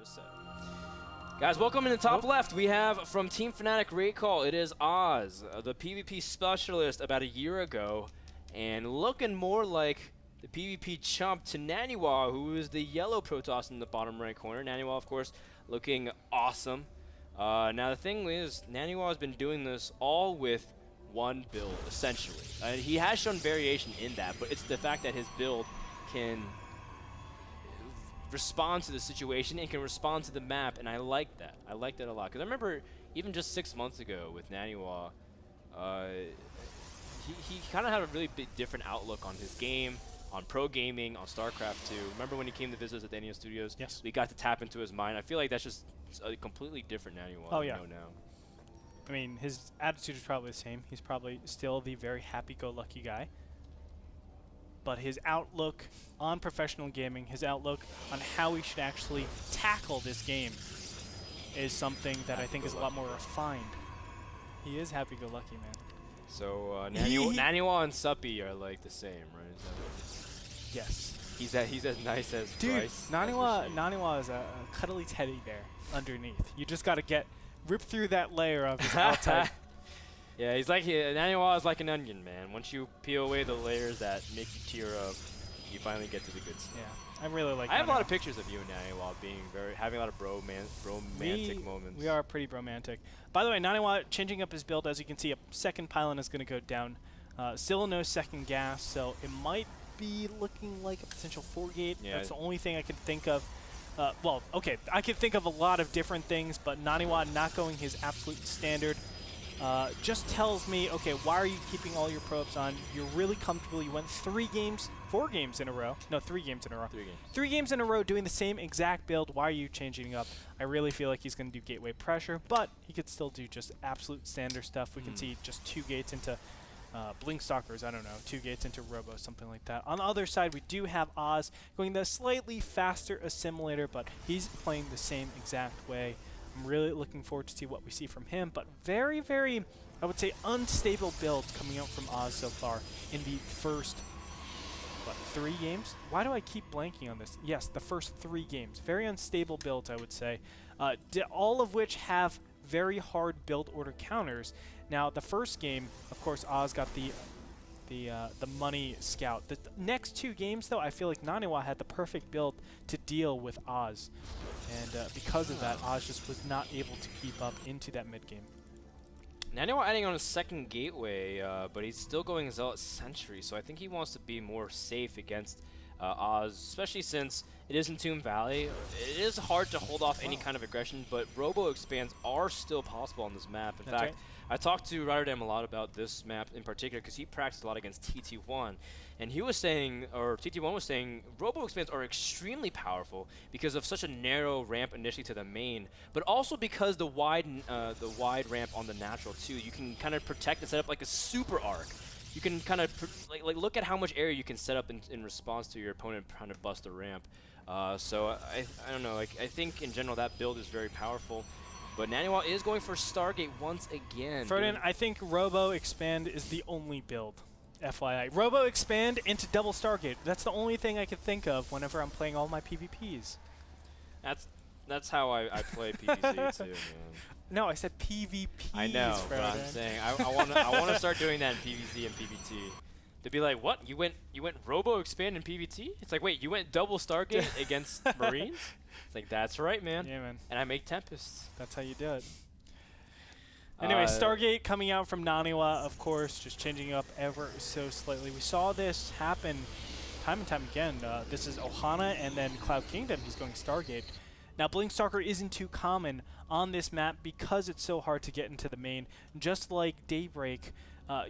just said. Guys, welcome in the top left. We have from Team Fnatic Rate Call. It is Oz, the PvP specialist about a year ago, and looking more like the PvP chump to Naniwa, who is the yellow Protoss in the bottom right corner. Naniwa, of course, looking awesome. Now the thing is, Naniwa has been doing this all with one build, essentially. He has shown variation in that, but it's the fact that his build can respond to the situation and can respond to the map, and I like that. I like that a lot. Because I remember even just 6 months ago with Naniwa, he kind of had a really big different outlook on his game, on pro gaming, on Starcraft 2. Remember when he came to visit us at Daniel Studios? Yes. We got to tap into his mind. I feel like that's just a completely different Naniwa than we know now. I mean, his attitude is probably the same. He's probably still the very happy-go-lucky guy. But his outlook on professional gaming, his outlook on how we should actually tackle this game is something that I think is a lot more refined. He is happy-go-lucky, man. So Naniwa and Suppy are like the same, right? Is that what yes. He's as nice as Dude, Bryce. Naniwa is a cuddly teddy bear underneath. You just got to rip through that layer of his outside. Yeah, he's like Naniwa is like an onion, man. Once you peel away the layers that make you tear up, you finally get to the good stuff. Yeah, I really like. I have a lot of pictures of you and Naniwa having a lot of romantic moments. We are pretty romantic. By the way, Naniwa changing up his build. As you can see, a second pylon is going to go down. Still no second gas, so it might be looking like a potential 4-gate. Yeah. That's the only thing I can think of. Well, okay, I can think of a lot of different things, but Naniwa not going his absolute standard just tells me, okay, why are you keeping all your probes on? You're really comfortable. You went 4 games in a row. No, 3 games in a row. 3 games in a row doing the same exact build. Why are you changing up? I really feel like he's going to do gateway pressure, but he could still do just absolute standard stuff. We can see just 2 gates into Blink Stalkers, I don't know, 2 gates into Robo, something like that. On the other side, we do have Oz going the slightly faster assimilator, but he's playing the same exact way. I'm really looking forward to see what we see from him, but very, very, I would say, unstable builds coming out from Oz so far in the first, 3 games? Why do I keep blanking on this? Yes, the first 3 games. Very unstable builds, I would say, all of which have very hard build order counters. Now, the first game, of course, Oz got the money scout. The next 2 games, though, I feel like Naniwa had the perfect build to deal with Oz. And because of that, Oz just was not able to keep up into that mid-game. Naniwa adding on a second gateway, but he's still going Zealot Sentry, so I think he wants to be more safe against Oz, especially since it is in Tomb Valley. It is hard to hold off any kind of aggression, but Robo expands are still possible on this map. In fact, I talked to Rotterdam a lot about this map in particular because he practiced a lot against TT1, and he was saying, or TT1 was saying, Robo expands are extremely powerful because of such a narrow ramp initially to the main, but also because the wide ramp on the natural too. You can kind of protect and set up like a super arc. You can kind of like look at how much area you can set up in response to your opponent trying to bust a ramp. So I don't know. Like I think in general that build is very powerful. But Naniwa is going for Stargate once again. Ferdinand, I think Robo Expand is the only build, FYI. Robo Expand into double Stargate. That's the only thing I can think of whenever I'm playing all my PvPs. That's how I play PvC too, man. No, I said PvPs. I know, Ferdinand. but I'm saying I want to start doing that in PvZ and PvT. To be like, what? You went Robo Expand in PvT? It's like, wait, you went double Stargate against Marines? It's like, that's right, man. Yeah, man. And I make Tempests. That's how you do it. Anyway, Stargate coming out from Naniwa, of course, just changing up ever so slightly. We saw this happen time and time again. This is Ohana and then Cloud Kingdom. He's going Stargate. Now, Blink Stalker isn't too common on this map because it's so hard to get into the main. Just like Daybreak,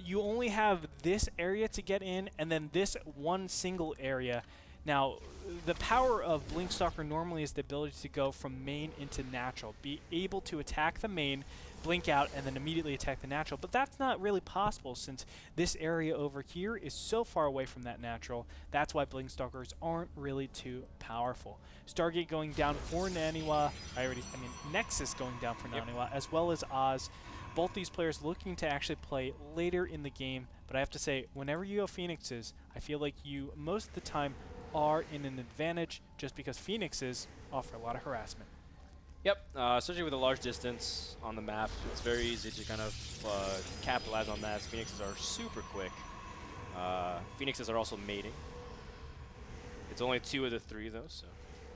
you only have this area to get in and then this one single area. Now, the power of Blink Stalker normally is the ability to go from main into natural, be able to attack the main, blink out, and then immediately attack the natural. But that's not really possible since this area over here is so far away from that natural. That's why Blink Stalkers aren't really too powerful. Stargate going down for Naniwa. Nexus going down for Naniwa, as well as Oz. Both these players looking to actually play later in the game. But I have to say, whenever you go Phoenixes, I feel like you, most of the time, are in an advantage just because Phoenixes offer a lot of harassment. Yep, especially with a large distance on the map, it's very easy to kind of capitalize on that, as Phoenixes are super quick. Phoenixes are also mating. It's only 2 of the 3 though, so.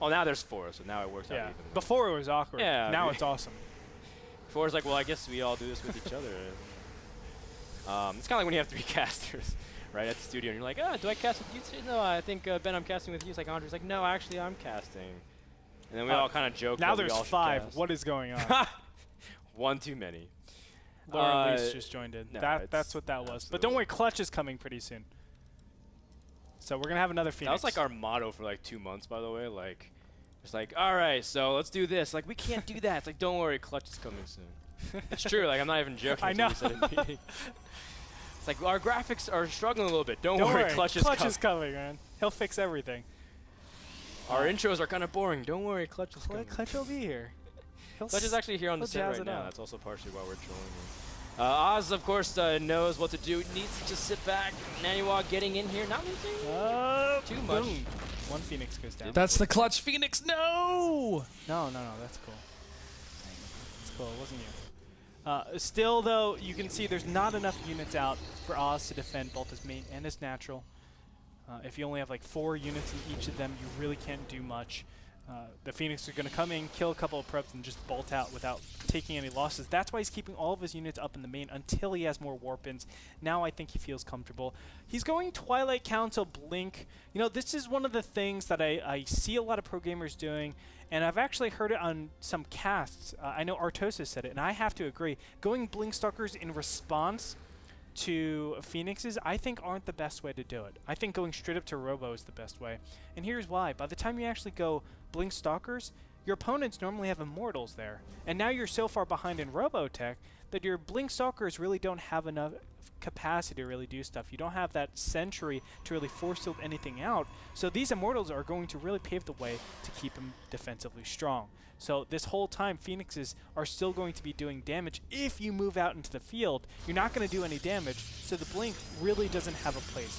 Oh, now there's 4, so now it works out even more. Before it was awkward. Yeah, now it's awesome. Before it's like, well, I guess we all do this with each other. It's kind of like when you have 3 casters, right, at the studio, and you're like, oh, do I cast with you today? No, I think, Ben, I'm casting with you. It's like, Andre's like, no, actually, I'm casting. And then we all kind of joke. Now that there's we all 5. cast. What is going on? One too many. Lauren Lease just joined in. No, that's what that was. But don't worry, Clutch is coming pretty soon. So we're going to have another Phoenix. That was like our motto for like 2 months, by the way. Like, it's like, all right, so let's do this. Like, we can't do that. It's like, don't worry, Clutch is coming soon. It's true. Like, I'm not even joking. I know. We said it in the meeting. It's like, our graphics are struggling a little bit. Don't worry, Clutch is coming, man. He'll fix everything. Our intros are kind of boring. Don't worry, Clutch is coming. Clutch will be here. Clutch is actually here on the set right now. That's also partially why we're trolling him. Oz, of course, knows what to do. Needs to just sit back. Naniwa getting in here. Not losing too much. Boom. One Phoenix goes down. That's the Clutch Phoenix. No! No. That's cool. That's cool. It wasn't you. Still, though, you can see there's not enough units out for Oz to defend both his main and his natural. If you only have like 4 units in each of them, you really can't do much. The Phoenix are going to come in, kill a couple of preps, and just bolt out without taking any losses. That's why he's keeping all of his units up in the main until he has more warp-ins. Now I think he feels comfortable. He's going Twilight Council Blink. You know, this is one of the things that I see a lot of pro gamers doing, and I've actually heard it on some casts. I know Artosis said it, and I have to agree. Going Blink Stalkers in response to Phoenixes, I think aren't the best way to do it. I think going straight up to Robo is the best way. And here's why. By the time you actually go Blink Stalkers, your opponents normally have Immortals there. And now you're so far behind in Robotech that your Blink Stalkers really don't have enough capacity to really do stuff. You don't have that Sentry to really force field anything out. So these Immortals are going to really pave the way to keep him defensively strong. So this whole time, Phoenixes are still going to be doing damage. If you move out into the field, you're not going to do any damage, so the Blink really doesn't have a place.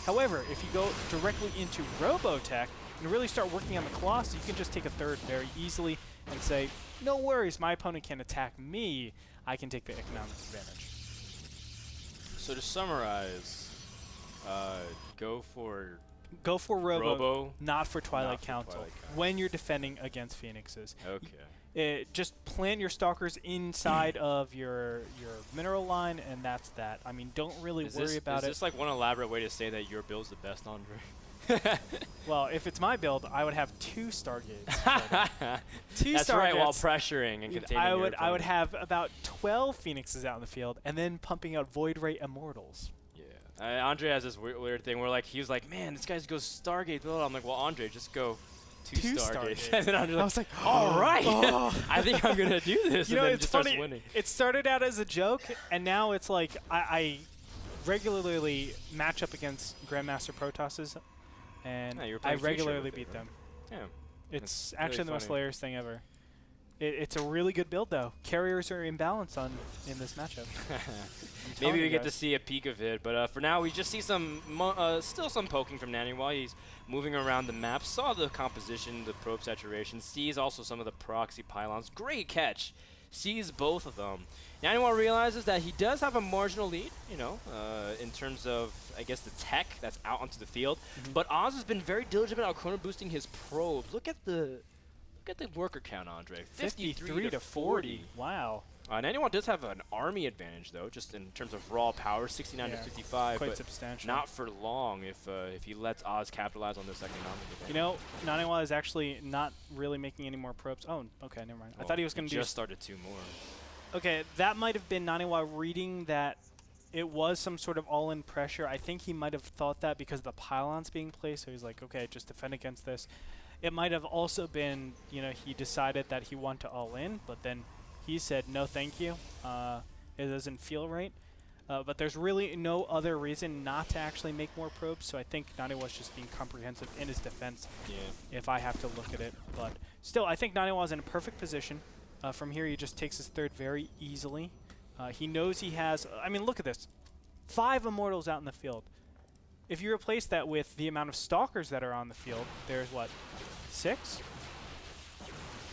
However, if you go directly into Robotech and really start working on the Colossus, you can just take a third very easily and say, no worries, my opponent can't attack me. I can take the economic advantage. So to summarize, go for Robo, not for Twilight Council, when you're defending against Phoenixes. Okay. Just plant your Stalkers inside of your mineral line, and that's that. I mean, don't really worry about it. Is this like one elaborate way to say that your build's the best, Andre? Well, if it's my build, I would have 2 Stargates. That's right, while pressuring and containing your opponent. I would have about 12 Phoenixes out in the field, and then pumping out Void Ray Immortals. Andre has this weird thing where like he was like, man, this guy goes Stargate build. I'm like, well, Andre, just go 2 Stargates. And then Andre's like, I was like, all right, I think I'm gonna do this. You know, and then it's just funny. Starts winning. It started out as a joke, and now it's like I regularly match up against Grandmaster Protosses, and I regularly beat them. Yeah, it's actually the most hilarious thing ever. It's a really good build, though. Carriers are imbalanced in this matchup. Maybe we get to see a peek of it, but for now we just see some still some poking from Naniwa. He's moving around the map, saw the composition, the probe saturation, sees also some of the proxy pylons. Great catch. Sees both of them. Naniwa realizes that he does have a marginal lead, you know, in terms of, I guess, the tech that's out onto the field. But Oz has been very diligent about chrono boosting his probes. Look at the worker count, Andre. 53 to 40. Wow. Naniwa does have an army advantage, though, just in terms of raw power, 69 to 55. Quite but substantial. Not for long if he lets Oz capitalize on this economic advantage. You know, Naniwa is actually not really making any more probes. Oh, okay, never mind. I thought he was going to just started 2 more. Okay, that might have been Naniwa reading that it was some sort of all-in pressure. I think he might have thought that because of the pylons being placed, so he's like, okay, just defend against this. It might have also been, you know, he decided that he wanted to all-in, but then he said, no, thank you. It doesn't feel right. But there's really no other reason not to actually make more probes, so I think Naniwa's just being comprehensive in his defense, if I have to look at it. But still, I think Naniwa's in a perfect position. From here, he just takes his third very easily. He knows he has, I mean, look at this. 5 Immortals out in the field. If you replace that with the amount of Stalkers that are on the field, there's what, 6?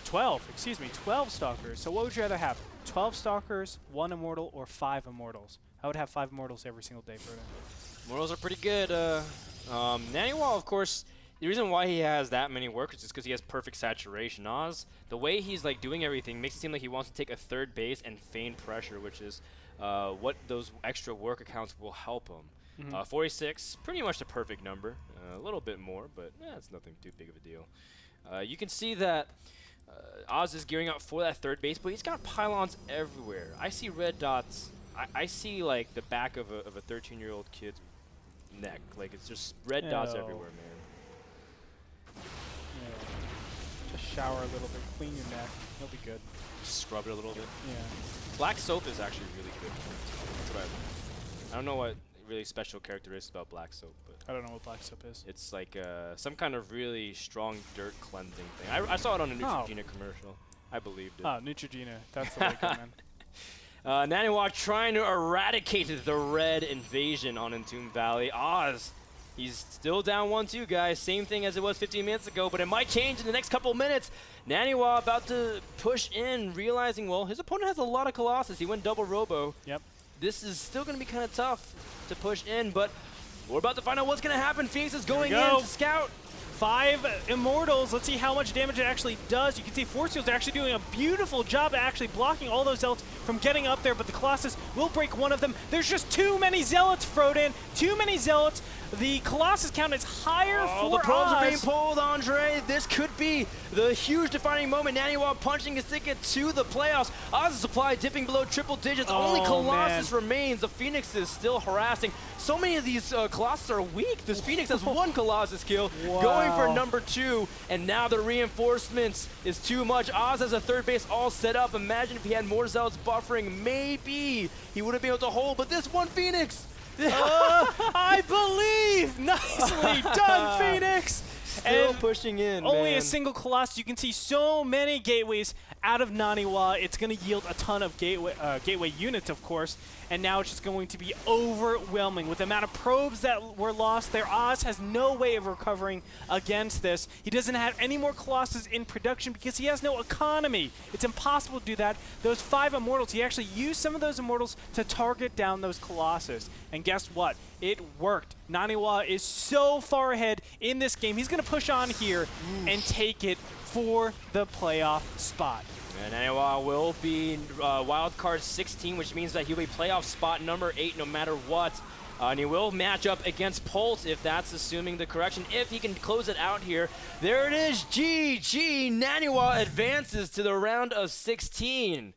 12, excuse me, 12 Stalkers. So what would you rather have? 12 Stalkers, 1 Immortal, or 5 Immortals? I would have 5 Immortals every single day for it. Immortals are pretty good. Naniwa, of course, the reason why he has that many workers is because he has perfect saturation. Oz, the way he's like doing everything makes it seem like he wants to take a third base and feign pressure, which is what those extra work accounts will help him. 46, pretty much the perfect number. A little bit more, but it's nothing too big of a deal. You can see that Oz is gearing up for that third base, but he's got pylons everywhere. I see red dots. I see like the back of a 13-year-old kid's neck. Like it's just red dots everywhere, man. Just shower a little bit, clean your neck. You'll be good. Just scrub it a little bit. Yeah. Black soap is actually really good. That's what I don't know what really special characteristics about black soap, but I don't know what black soap is. it's like some kind of really strong dirt cleansing thing. I saw it on a Neutrogena commercial. I believed it. Oh, Neutrogena. That's the way to go, man. Naniwa trying to eradicate the red invasion on Entomb Valley. Oz, he's still down 1-2, guys. Same thing as it was 15 minutes ago, but it might change in the next couple of minutes. Naniwa about to push in, realizing, well, his opponent has a lot of Colossus. He went double Robo. Yep. This is still going to be kind of tough to push in, but we're about to find out what's going to happen. Phoenix is going in to scout. 5 Immortals. Let's see how much damage it actually does. You can see Force Fields are actually doing a beautiful job at actually blocking all those Zealots from getting up there, but the Colossus will break one of them. There's just too many Zealots, Frodan. Too many Zealots. The Colossus count is higher for the probes are Oz. being pulled, Andre. This could be the huge defining moment. Naniwa punching his ticket to the playoffs. Oz's supply dipping below triple digits. Only Colossus remains. The Phoenix is still harassing. So many of these Colossus are weak. This Phoenix has 1 Colossus kill, going for number 2, and now the reinforcements is too much. Oz has a third base all set up. Imagine if he had more Zealots buffering. Maybe he would have been able to hold, but this one Phoenix. I believe! Nicely done, Phoenix! Still pushing in, only man. a single Colossus. You can see so many gateways out of Naniwa. It's going to yield a ton of gateway units, of course, and now it's just going to be overwhelming. With the amount of probes that were lost there, Oz has no way of recovering against this. He doesn't have any more Colossus in production because he has no economy. It's impossible to do that. Those 5 Immortals, he actually used some of those Immortals to target down those Colossus. And guess what? It worked. Naniwa is so far ahead in this game. He's going to push on here and take it for the playoff spot. And Naniwa will be wild card 16, which means that he'll be playoff spot number 8 no matter what. And he will match up against Pulse if that's assuming the correction. If he can close it out here, there it is. GG. Naniwa advances to the round of 16.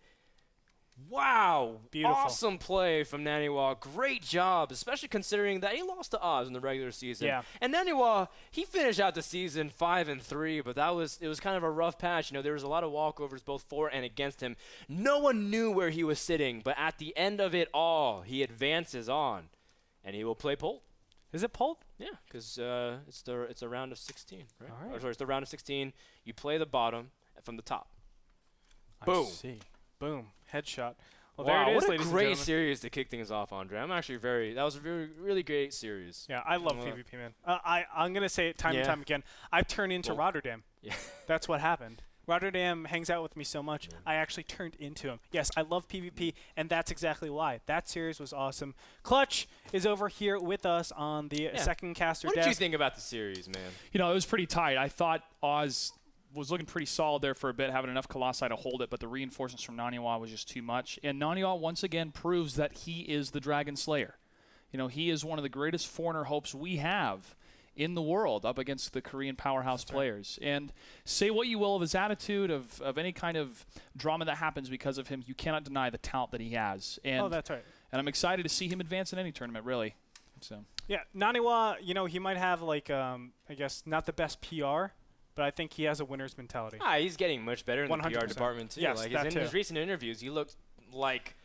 Wow. Beautiful. Awesome play from Naniwa. Great job, especially considering that he lost to Oz in the regular season. Yeah. And Naniwa, he finished out the season 5-3, but it was kind of a rough patch. You know, there was a lot of walkovers both for and against him. No one knew where he was sitting, but at the end of it all, he advances on, and he will play Pult. Is it Pult? Yeah, because it's a round of 16, right? All right. Or, sorry, it's the round of 16. You play the bottom from the top. I Boom. see. Boom. Headshot. Well, Wow, there it is, what a ladies and great gentlemen. series to kick things off, Andre. I'm actually that was a really great series. Yeah, I love PvP, man. I'm going to say it time and time again. I've turned into Rotterdam. Yeah. That's what happened. Rotterdam hangs out with me so much, I actually turned into him. Yes, I love PvP, and that's exactly why. That series was awesome. Clutch is over here with us on the second caster What desk. did you think about the series, man? You know, it was pretty tight. I thought Oz was looking pretty solid there for a bit, having enough Colossi to hold it, but the reinforcements from Naniwa was just too much. And Naniwa once again proves that he is the Dragon Slayer. You know, he is one of the greatest foreigner hopes we have in the world up against the Korean powerhouse players. And say what you will of his attitude, of any kind of drama that happens because of him, you cannot deny the talent that he has. And, that's right. And I'm excited to see him advance in any tournament, really. So. Yeah, Naniwa, you know, he might have, like, I guess, not the best PR, but I think he has a winner's mentality. He's getting much better in the PR 100%. department, too. Yes, like that in too. his recent interviews, he looked like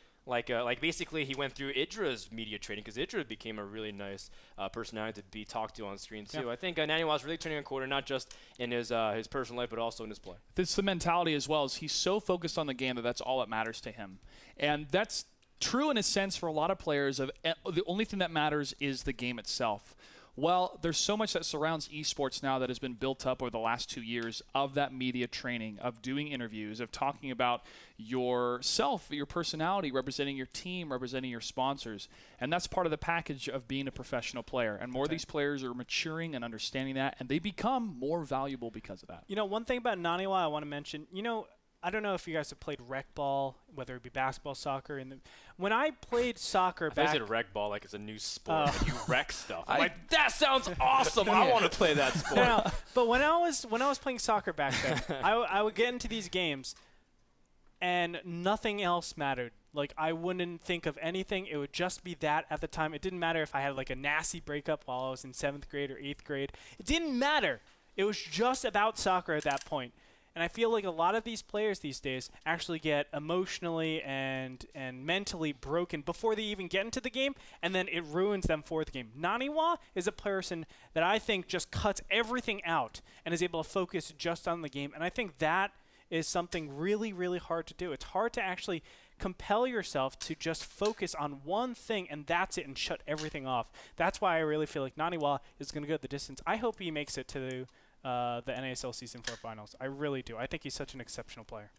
basically he went through Idra's media training, because Idra became a really nice personality to be talked to on screen too. Yeah. I think Naniwa's really turning a corner, not just in his personal life, but also in his play. It's the mentality as well. As he's so focused on the game that that's all that matters to him. And that's true in a sense for a lot of players. The only thing that matters is the game itself. Well, there's so much that surrounds esports now that has been built up over the last 2 years of that media training, of doing interviews, of talking about yourself, your personality, representing your team, representing your sponsors. And that's part of the package of being a professional player. And more of these players are maturing and understanding that, and they become more valuable because of that. You know, one thing about Naniwa I want to mention, you know, I don't know if you guys have played rec ball, whether it be basketball, soccer. When I played soccer back... I said rec ball like it's a new sport, and you wreck stuff. I'm like, that sounds awesome. I want to play that sport. No, but when I was playing soccer back then, I would get into these games, and nothing else mattered. Like, I wouldn't think of anything. It would just be that at the time. It didn't matter if I had, like, a nasty breakup while I was in 7th grade or 8th grade. It didn't matter. It was just about soccer at that point. And I feel like a lot of these players these days actually get emotionally and mentally broken before they even get into the game, and then it ruins them for the game. Naniwa is a person that I think just cuts everything out and is able to focus just on the game, and I think that is something really, really hard to do. It's hard to actually compel yourself to just focus on one thing, and that's it, and shut everything off. That's why I really feel like Naniwa is going to go the distance. I hope he makes it to the NASL Season 4 Finals. I really do. I think he's such an exceptional player.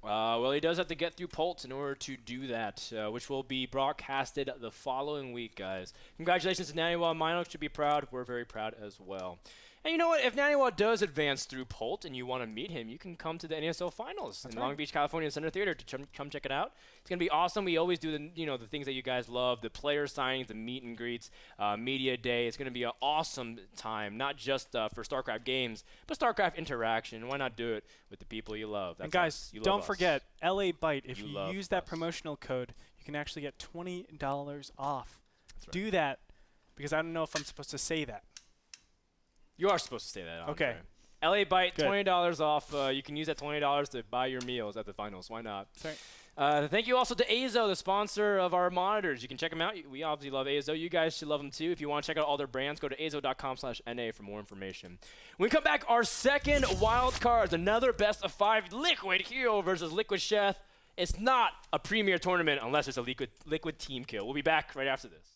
Well, he does have to get through Pult in order to do that, which will be broadcasted the following week, guys. Congratulations to Naniwa. Minox should be proud. We're very proud as well. And you know what? If Naniwa does advance through Pult and you want to meet him, you can come to the NASL Finals in Long Beach, California Center Theater to come check it out. It's going to be awesome. We always do the things that you guys love, the player signings, the meet and greets, media day. It's going to be an awesome time, not just for StarCraft games, but StarCraft interaction. Why not do it with the people you love? That's and guys, don't forget, LA Byte. If you use that promotional code, you can actually get $20 off. That's right. Do that, because I don't know if I'm supposed to say that. You are supposed to say that. Okay. LA Byte, $20 off. You can use that $20 to buy your meals at the finals. Why not? That's right. Thank you also to Azo, the sponsor of our monitors. You can check them out. We obviously love Azo. You guys should love them too. If you want to check out all their brands, go to azo.com/NA for more information. When we come back, our second wild card is another best of 5 Liquid Hero versus Liquid Chef. It's not a premier tournament unless it's a Liquid team kill. We'll be back right after this.